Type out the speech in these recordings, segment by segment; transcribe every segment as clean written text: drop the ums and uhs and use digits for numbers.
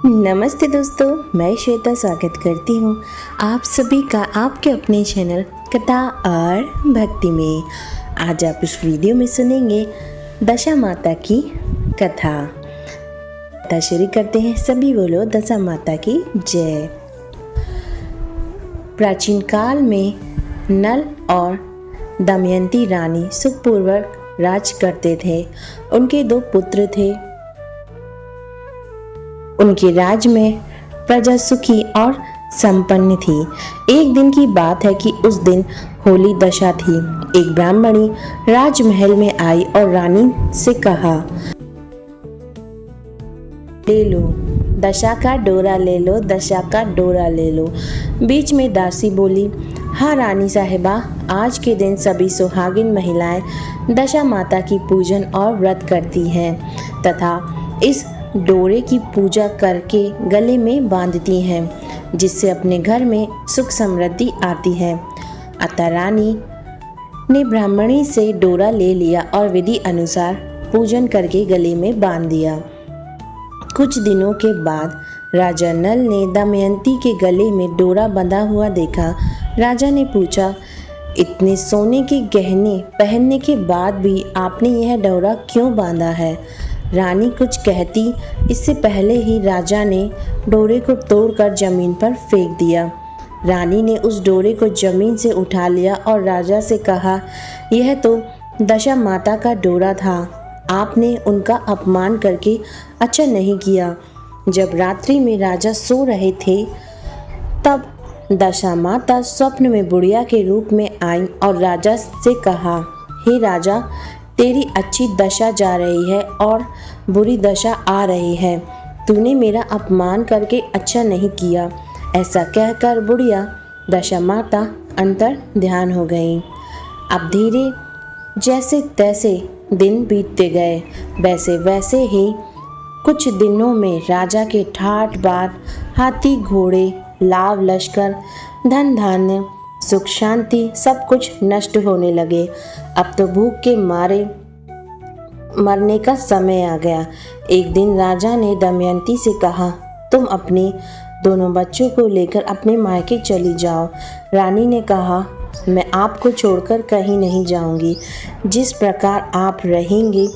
नमस्ते दोस्तों, मैं श्वेता स्वागत करती हूँ आप सभी का आपके अपने चैनल कथा और भक्ति में। आज आप इस वीडियो में सुनेंगे दशा माता की कथा शुरू करते हैं। सभी बोलो दशा माता की जय। प्राचीन काल में नल और दमयंती रानी सुखपूर्वक राज करते थे। उनके 2 पुत्र थे। उनके राज्य में प्रजा सुखी और संपन्न थी। एक दिन की बात है कि उस दिन होली दशा थी। एक ब्राह्मणी राजमहल में आई और रानी से कहा, ले लो दशा का डोरा, ले लो दशा का डोरा ले लो। बीच में दासी बोली, हाँ रानी साहिबा, आज के दिन सभी सुहागिन महिलाएं दशा माता की पूजन और व्रत करती हैं तथा इस डोरे की पूजा करके गले में बांधती हैं, जिससे अपने घर में सुख समृद्धि आती है। अतः रानी ने ब्राह्मणी से डोरा ले लिया और विधि अनुसार पूजन करके गले में बांध दिया। कुछ दिनों के बाद राजा नल ने दमयंती के गले में डोरा बंधा हुआ देखा। राजा ने पूछा, इतने सोने के गहने पहनने के बाद भी आपने यह डोरा क्यों बांधा है? रानी कुछ कहती इससे पहले ही राजा ने डोरे को तोड़कर जमीन पर फेंक दिया। रानी ने उस डोरे को जमीन से उठा लिया और राजा से कहा, यह तो दशा माता का डोरा था। आपने उनका अपमान करके अच्छा नहीं किया। जब रात्रि में राजा सो रहे थे तब दशा माता स्वप्न में बुढ़िया के रूप में आई और राजा से कहा, हे राजा, तेरी अच्छी दशा जा रही है और बुरी दशा आ रही है। तूने मेरा अपमान करके अच्छा नहीं किया। ऐसा कहकर बुढ़िया दशा माता अंतर ध्यान हो गई। अब धीरे जैसे तैसे दिन बीतते गए, वैसे वैसे ही कुछ दिनों में राजा के ठाठ बाट, हाथी घोड़े, लाव लश्कर, धन धान्य, सुख शांति सब कुछ नष्ट होने लगे। अब तो भूख के मारे मरने का समय आ गया। एक दिन राजा ने दमयंती से कहा, तुम अपने दोनों बच्चों को लेकर अपने मायके चली जाओ। रानी ने कहा, मैं आपको छोड़कर कहीं नहीं जाऊंगी। जिस प्रकार आप रहेंगे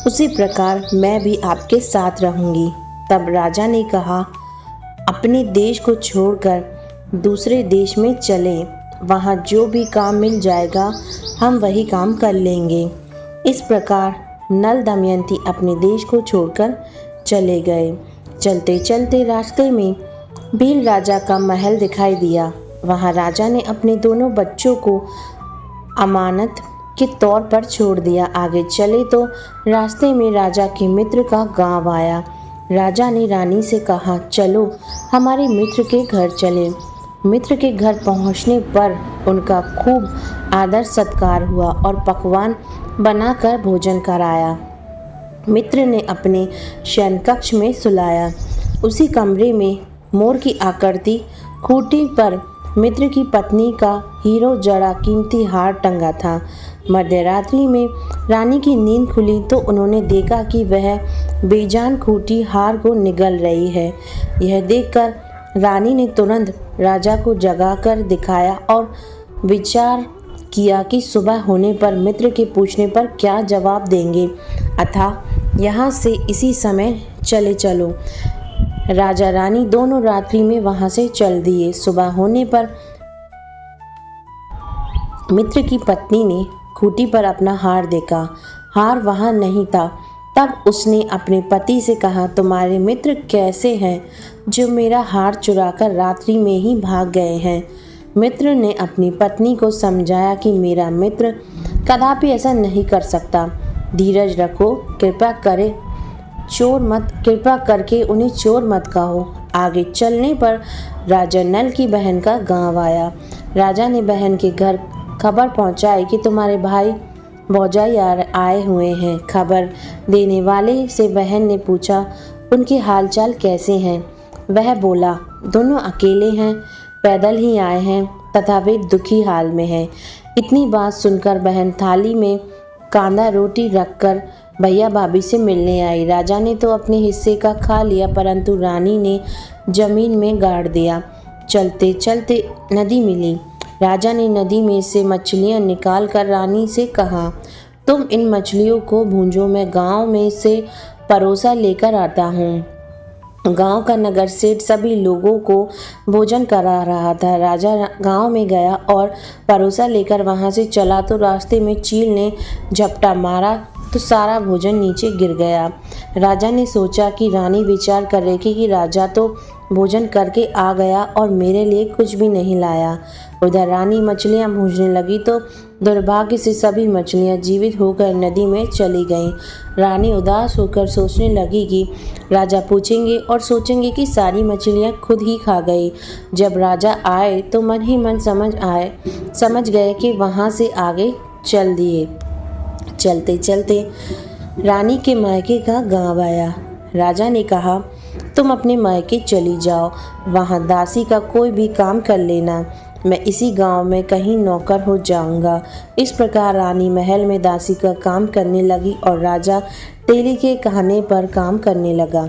उसी प्रकार मैं भी आपके साथ रहूंगी। तब राजा ने कहा, अपने देश को छोड़कर दूसरे देश में चलें। वहाँ जो भी काम मिल जाएगा हम वही काम कर लेंगे। इस प्रकार नल दमयंती अपने देश को छोड़कर चले गए। चलते चलते रास्ते में भील राजा का महल दिखाई दिया। वहाँ राजा ने अपने दोनों बच्चों को अमानत के तौर पर छोड़ दिया। आगे चले तो रास्ते में राजा के मित्र का गांव आया। राजा ने रानी से कहा, चलो हमारे मित्र के घर चले। मित्र के घर पहुंचने पर उनका खूब आदर सत्कार हुआ और पकवान बनाकर भोजन कराया। मित्र ने अपने शयन कक्ष में सुलाया। उसी कमरे में मोर की आकृति खूंटी पर मित्र की पत्नी का हीरो जड़ा कीमती हार टंगा था। मध्यरात्रि में रानी की नींद खुली तो उन्होंने देखा कि वह बेजान खूंटी हार को निगल रही है। यह देखकर रानी ने तुरंत राजा को जगाकर दिखाया और विचार किया कि सुबह होने पर मित्र के पूछने पर क्या जवाब देंगे, अतः यहाँ से इसी समय चले चलो। राजा रानी दोनों रात्रि में वहाँ से चल दिए। सुबह होने पर मित्र की पत्नी ने खूंटी पर अपना हार देखा। हार वहाँ नहीं था। तब उसने अपने पति से कहा, तुम्हारे मित्र कैसे हैं जो मेरा हार चुराकर रात्रि में ही भाग गए हैं? मित्र ने अपनी पत्नी को समझाया कि मेरा मित्र कदापि ऐसा नहीं कर सकता। धीरज रखो, कृपा करके उन्हें चोर मत कहो। आगे चलने पर राजा नल की बहन का गांव आया। राजा ने बहन के घर खबर पहुंचाई कि तुम्हारे भाई भौजाई आए हुए हैं। खबर देने वाले से बहन ने पूछा, उनके हालचाल कैसे हैं? वह बोला, दोनों अकेले हैं, पैदल ही आए हैं तथा वे दुखी हाल में हैं। इतनी बात सुनकर बहन थाली में कांदा रोटी रखकर भैया भाभी से मिलने आई। राजा ने तो अपने हिस्से का खा लिया, परंतु रानी ने जमीन में गाड़ दिया। चलते चलते नदी मिली। राजा ने नदी में से मछलियां निकाल कर रानी से कहा, तुम इन मछलियों को भूंजो, मैं गांव में से परोसा लेकर आता हूँ। गांव का नगर सेठ सभी लोगों को भोजन करा रहा था। राजा गांव में गया और परोसा लेकर वहां से चला तो रास्ते में चील ने झपटा मारा तो सारा भोजन नीचे गिर गया। राजा ने सोचा कि रानी विचार कर रही थी कि राजा तो भोजन करके आ गया और मेरे लिए कुछ भी नहीं लाया। उधर रानी मछलियां भूनने लगी तो दुर्भाग्य से सभी मछलियां जीवित होकर नदी में चली गईं। रानी उदास होकर सोचने लगी कि राजा पूछेंगे और सोचेंगे कि सारी मछलियां खुद ही खा गई। जब राजा आए तो मन ही मन समझ गए कि वहां से आगे चल दिए। चलते चलते रानी के मायके का गांव आया। राजा ने कहा, तुम अपने मायके चली जाओ, वहाँ दासी का कोई भी काम कर लेना, मैं इसी गांव में कहीं नौकर हो जाऊंगा। इस प्रकार रानी महल में दासी का काम करने लगी और राजा तेली के कहने पर काम करने लगा।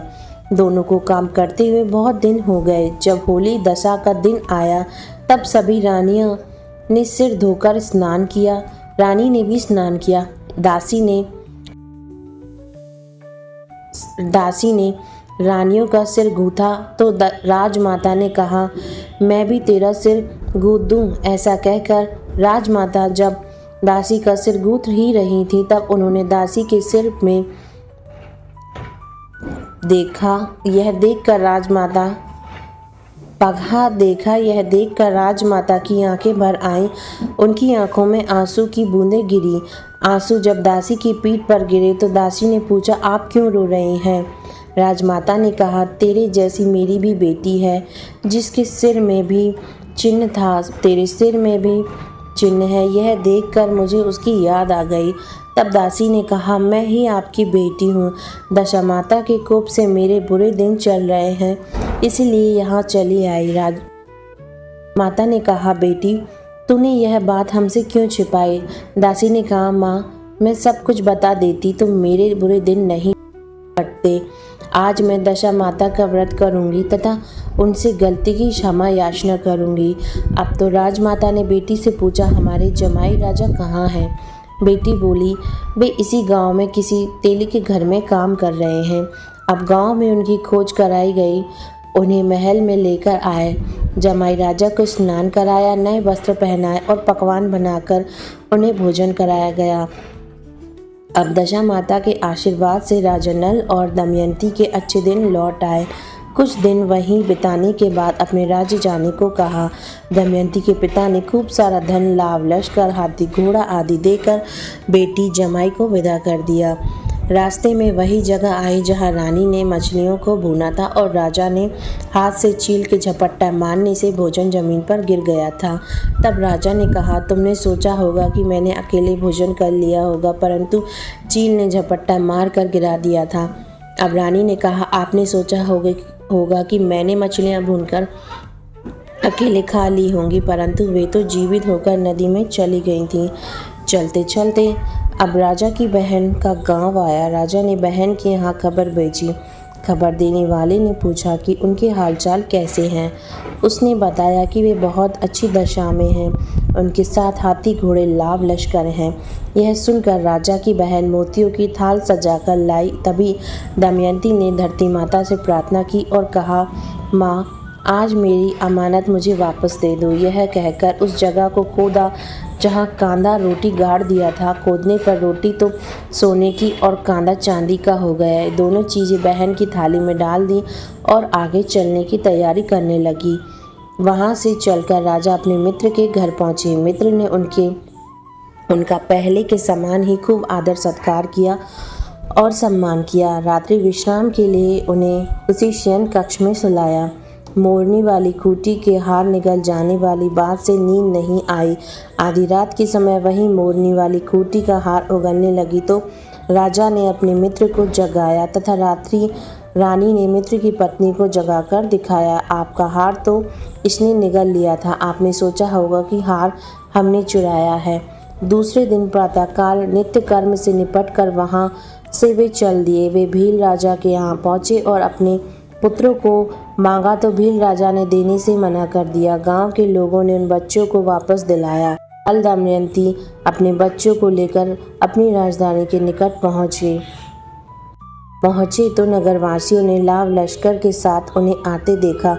दोनों को काम करते हुए बहुत दिन हो गए। जब होली दशा का दिन आया तब सभी रानियों ने सिर धोकर स्नान किया। रानी ने भी स्नान किया। दासी ने रानियों का सिर गूथा तो राजमाता ने कहा, मैं भी तेरा सिर गूंथ दूं। ऐसा कहकर राजमाता जब दासी का सिर गूंथ ही रही थी तब उन्होंने दासी के सिर में यह देखकर राजमाता की आंखें भर आईं। उनकी आंखों में आंसू की बूंदें गिरी। आंसू जब दासी की पीठ पर गिरे तो दासी ने पूछा, आप क्यों रो रहे हैं? राजमाता ने कहा, तेरे जैसी मेरी भी बेटी है जिसके सिर में भी चिन्ह था, तेरे सिर में भी चिन्ह है। यह देखकर मुझे उसकी याद आ गई। तब दासी ने कहा, मैं ही आपकी बेटी हूँ। दशा माता के कोप से मेरे बुरे दिन चल रहे हैं, इसलिए यहाँ चली आई। माता ने कहा, बेटी तूने यह बात हमसे क्यों छिपाई? दासी ने कहा, माँ मैं सब कुछ बता देती तो मेरे बुरे दिन नहीं कटते। आज मैं दशा माता का व्रत करूंगी तथा उनसे गलती की क्षमा याचना करूंगी। अब तो राजमाता ने बेटी से पूछा, हमारे जमाई राजा कहाँ हैं? बेटी बोली, वे इसी गांव में किसी तेली के घर में काम कर रहे हैं। अब गांव में उनकी खोज कराई गई, उन्हें महल में लेकर आए। जमाई राजा को स्नान कराया, नए वस्त्र पहनाए और पकवान बनाकर उन्हें भोजन कराया गया। अब दशा माता के आशीर्वाद से राजा नल और दमयंती के अच्छे दिन लौट आए। कुछ दिन वहीं बिताने के बाद अपने राज्य जाने को कहा। दमयंती के पिता ने खूब सारा धन, लाभ, लश्कर, हाथी, घोड़ा आदि देकर बेटी जमाई को विदा कर दिया। रास्ते में वही जगह आई जहाँ रानी ने मछलियों को भूना था और राजा ने हाथ से चील के झपट्टा मारने से भोजन जमीन पर गिर गया था। तब राजा ने कहा, तुमने सोचा होगा कि मैंने अकेले भोजन कर लिया होगा, परंतु चील ने झपट्टा मार कर गिरा दिया था। अब रानी ने कहा, आपने सोचा होगा कि मैंने मछलियाँ भूनकर अकेले खा ली होंगी, परंतु वे तो जीवित होकर नदी में चली गई थीं। चलते चलते अब राजा की बहन का गांव आया। राजा ने बहन के यहाँ खबर भेजी। खबर देने वाले ने पूछा कि उनके हालचाल कैसे हैं। उसने बताया कि वे बहुत अच्छी दशा में हैं, उनके साथ हाथी, घोड़े, लाव, लश्कर हैं। यह सुनकर राजा की बहन मोतियों की थाल सजाकर लाई। तभी दमयंती ने धरती माता से प्रार्थना की और कहा, माँ आज मेरी अमानत मुझे वापस दे दो। यह कहकर उस जगह को खोदा जहाँ कांदा रोटी गाड़ दिया था। खोदने पर रोटी तो सोने की और कांदा चांदी का हो गया। दोनों चीज़ें बहन की थाली में डाल दी और आगे चलने की तैयारी करने लगी। वहाँ से चलकर राजा अपने मित्र के घर पहुँचे। मित्र ने उनका पहले के समान ही खूब आदर सत्कार किया और सम्मान किया। रात्रि विश्राम के लिए उन्हें उसी शयन कक्ष में सुलाया। मोरनी वाली खूंटी के हार निकल जाने वाली बात से नींद नहीं आई। आधी रात के समय वही मोरनी वाली खूंटी का हार उगलने लगी तो राजा ने अपने मित्र को जगाया तथा रानी ने मित्र की पत्नी को जगाकर दिखाया। आपका हार तो इसने निगल लिया था, आपने सोचा होगा कि हार हमने चुराया है। दूसरे दिन प्रातःकाल नित्य कर्म से निपट कर वहाँ से वे चल दिए। वे भील राजा के यहाँ पहुँचे और अपने पुत्रों को मांगा तो भील राजा ने देने से मना कर दिया। गांव के लोगों ने उन बच्चों को वापस दिलाया। नल दमयंती अपने बच्चों को लेकर अपनी राजधानी के निकट पहुंचे तो नगरवासियों ने लाव लश्कर के साथ उन्हें आते देखा।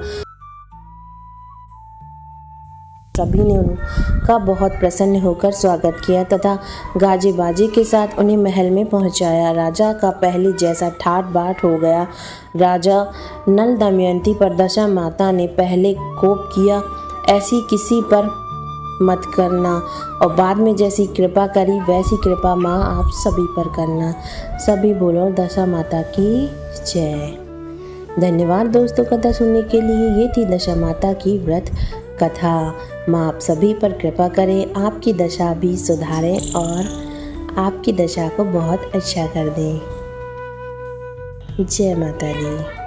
सभी ने उनका बहुत प्रसन्न होकर स्वागत किया तथा गाजे बाजे के साथ उन्हें महल में पहुंचाया। राजा का पहले जैसा ठाट बाट हो गया। राजा नल दमयंती पर दशा माता ने पहले कोप किया, ऐसी किसी पर मत करना, और बाद में जैसी कृपा करी वैसी कृपा माँ आप सभी पर करना। सभी बोलो दशा माता की जय। धन्यवाद दोस्तों कथा सुनने के लिए। ये थी दशा माता की व्रत कथा। माँ आप सभी पर कृपा करें, आपकी दशा भी सुधारें और आपकी दशा को बहुत अच्छा कर दें। जय माता दी।